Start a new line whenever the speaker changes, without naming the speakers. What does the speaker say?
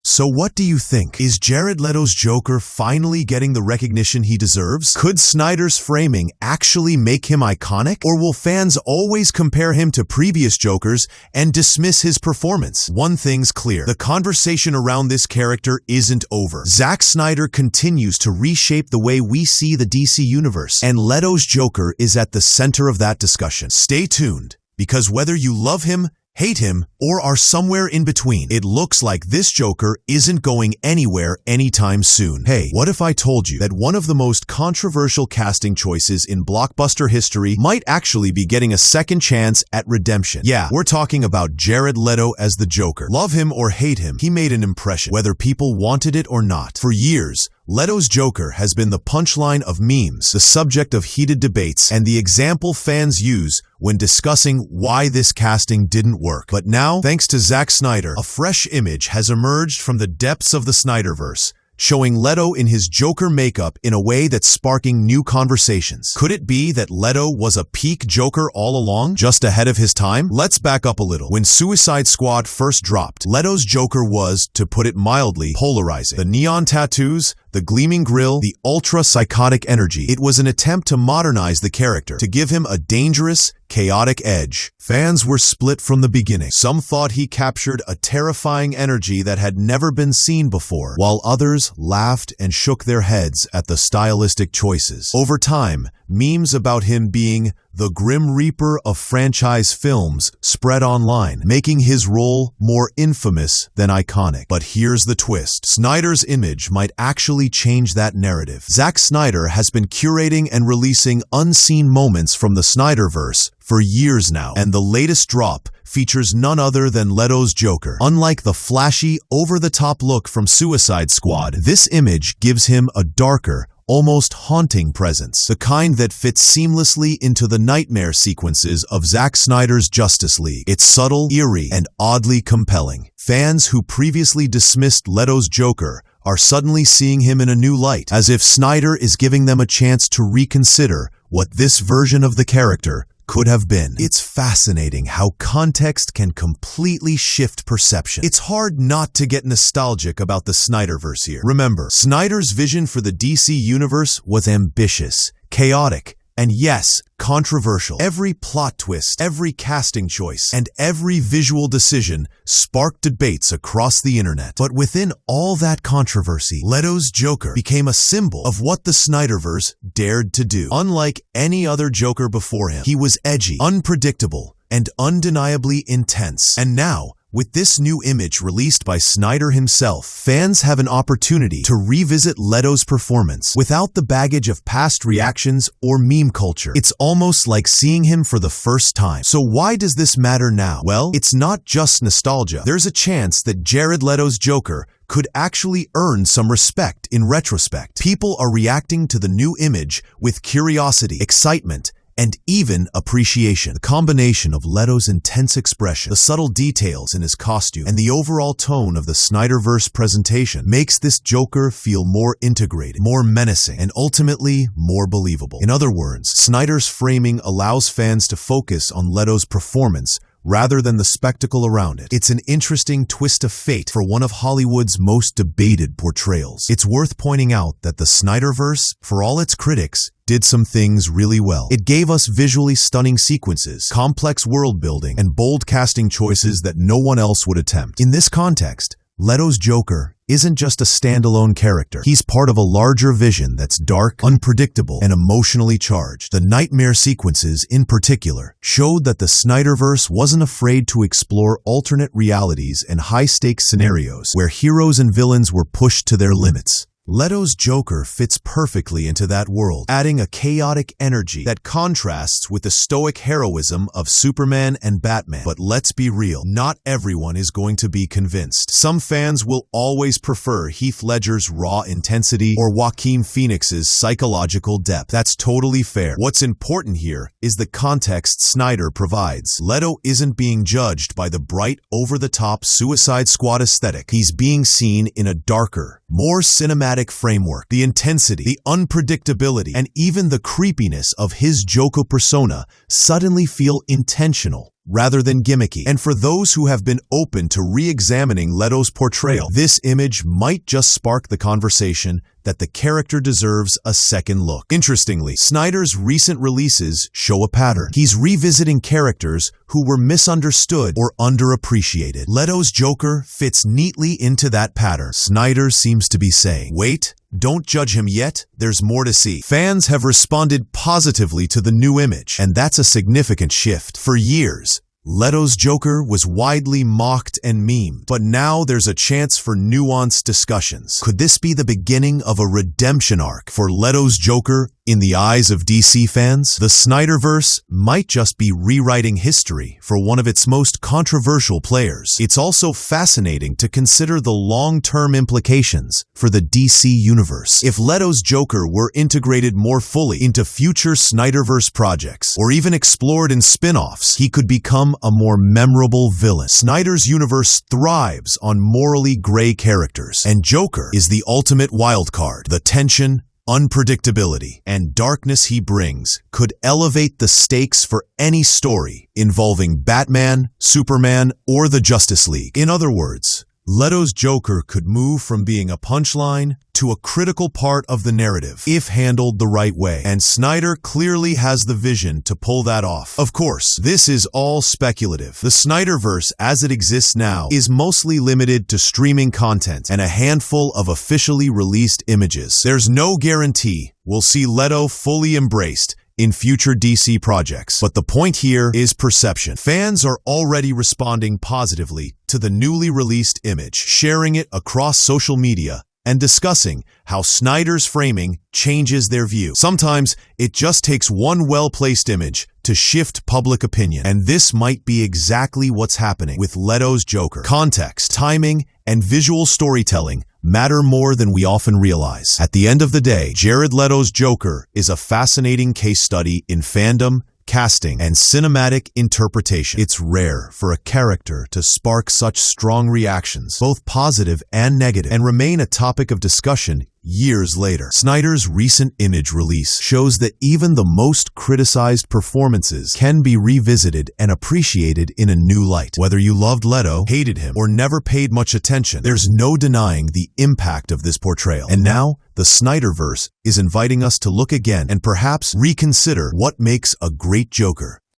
So what do you think? Is Jared Leto's Joker finally getting the recognition he deserves? Could Snyder's framing actually make him iconic? Or will fans always compare him to previous Jokers and dismiss his performance? One thing's clear. The conversation around this character isn't over. Zack Snyder continues to reshape the way we see the DC universe, and Leto's Joker is at the center of that discussion. Stay tuned, because whether you love him, hate him, or are somewhere in between, it looks like this Joker isn't going anywhere anytime soon. Hey, what if I told you that one of the most controversial casting choices in blockbuster history might actually be getting a second chance at redemption? Yeah, we're talking about Jared Leto as the Joker. Love him or hate him, he made an impression, whether people wanted it or not. For years, Leto's Joker has been the punchline of memes, the subject of heated debates, and the example fans use when discussing why this casting didn't work. But now, thanks to Zack Snyder, a fresh image has emerged from the depths of the Snyderverse, showing Leto in his Joker makeup in a way that's sparking new conversations. Could it be that Leto was a peak Joker all along, just ahead of his time? Let's back up a little. When Suicide Squad first dropped, Leto's Joker was, to put it mildly, polarizing. The neon tattoos, the gleaming grille, the ultra-psychotic energy. It was an attempt to modernize the character, to give him a dangerous, chaotic edge. Fans were split from the beginning. Some thought he captured a terrifying energy that had never been seen before, while others laughed and shook their heads at the stylistic choices. Over time, memes about him being the Grim Reaper of franchise films spread online, making his role more infamous than iconic. But here's the twist. Snyder's image might actually change that narrative. Zack Snyder has been curating and releasing unseen moments from the Snyderverse for years now, and the latest drop features none other than Leto's Joker. Unlike the flashy, over-the-top look from Suicide Squad, this image gives him a darker, almost haunting presence, the kind that fits seamlessly into the nightmare sequences of Zack Snyder's Justice League. It's subtle, eerie, and oddly compelling. Fans who previously dismissed Leto's Joker are suddenly seeing him in a new light, as if Snyder is giving them a chance to reconsider what this version of the character could have been. It's fascinating how context can completely shift perception. It's hard not to get nostalgic about the Snyderverse here. Remember, Snyder's vision for the DC universe was ambitious, chaotic, and yes, controversial. Every plot twist, every casting choice, and every visual decision sparked debates across the internet. But within all that controversy, Leto's Joker became a symbol of what the Snyderverse dared to do. Unlike any other Joker before him, he was edgy, unpredictable, and undeniably intense. And now, with this new image released by Snyder himself, fans have an opportunity to revisit Leto's performance without the baggage of past reactions or meme culture. It's almost like seeing him for the first time. So why does this matter now? Well, it's not just nostalgia. There's a chance that Jared Leto's Joker could actually earn some respect in retrospect. People are reacting to the new image with curiosity, excitement, and even appreciation. The combination of Leto's intense expression, the subtle details in his costume, and the overall tone of the Snyderverse presentation makes this Joker feel more integrated, more menacing, and ultimately more believable. In other words, Snyder's framing allows fans to focus on Leto's performance rather than the spectacle around it. It's an interesting twist of fate for one of Hollywood's most debated portrayals. It's worth pointing out that the Snyderverse, for all its critics, did some things really well. It gave us visually stunning sequences, complex world building, and bold casting choices that no one else would attempt. In this context, Leto's Joker isn't just a standalone character. He's part of a larger vision that's dark, unpredictable, and emotionally charged. The nightmare sequences, in particular, showed that the Snyderverse wasn't afraid to explore alternate realities and high-stakes scenarios where heroes and villains were pushed to their limits. Leto's Joker fits perfectly into that world, adding a chaotic energy that contrasts with the stoic heroism of Superman and Batman. But let's be real, not everyone is going to be convinced. Some fans will always prefer Heath Ledger's raw intensity or Joaquin Phoenix's psychological depth. That's totally fair. What's important here is the context Snyder provides. Leto isn't being judged by the bright, over-the-top Suicide Squad aesthetic. He's being seen in a darker, more cinematic framework. The intensity, the unpredictability, and even the creepiness of his Joker persona suddenly feel intentional, rather than gimmicky. And for those who have been open to re-examining Leto's portrayal, this image might just spark the conversation that the character deserves a second look. Interestingly, Snyder's recent releases show a pattern. He's revisiting characters who were misunderstood or underappreciated. Leto's Joker fits neatly into that pattern. Snyder seems to be saying, wait, don't judge him yet, there's more to see. Fans have responded positively to the new image, and that's a significant shift. For years, Leto's Joker was widely mocked and memed, but now there's a chance for nuanced discussions. Could this be the beginning of a redemption arc for Leto's Joker in the eyes of DC fans? The Snyderverse might just be rewriting history for one of its most controversial players. It's also fascinating to consider the long-term implications for the DC universe. If Leto's Joker were integrated more fully into future Snyderverse projects, or even explored in spin-offs, he could become a more memorable villain. Snyder's universe thrives on morally gray characters, and Joker is the ultimate wildcard. The tension, unpredictability, and darkness he brings could elevate the stakes for any story involving Batman, Superman, or the Justice League. In other words, Leto's Joker could move from being a punchline to a critical part of the narrative if handled the right way, and Snyder clearly has the vision to pull that off. Of course, this is all speculative. The Snyderverse as it exists now is mostly limited to streaming content and a handful of officially released images. There's no guarantee we'll see Leto fully embraced in future DC projects. But the point here is perception. Fans are already responding positively to the newly released image, sharing it across social media and discussing how Snyder's framing changes their view. Sometimes it just takes one well-placed image to shift public opinion, and this might be exactly what's happening with Leto's Joker. Context, timing, and visual storytelling matter more than we often realize. At the end of the day, Jared Leto's Joker is a fascinating case study in fandom, casting, and cinematic interpretation. It's rare for a character to spark such strong reactions, both positive and negative, and remain a topic of discussion years later. Snyder's recent image release shows that even the most criticized performances can be revisited and appreciated in a new light. Whether you loved Leto, hated him, or never paid much attention, there's no denying the impact of this portrayal. And now, the Snyderverse is inviting us to look again and perhaps reconsider what makes a great Joker.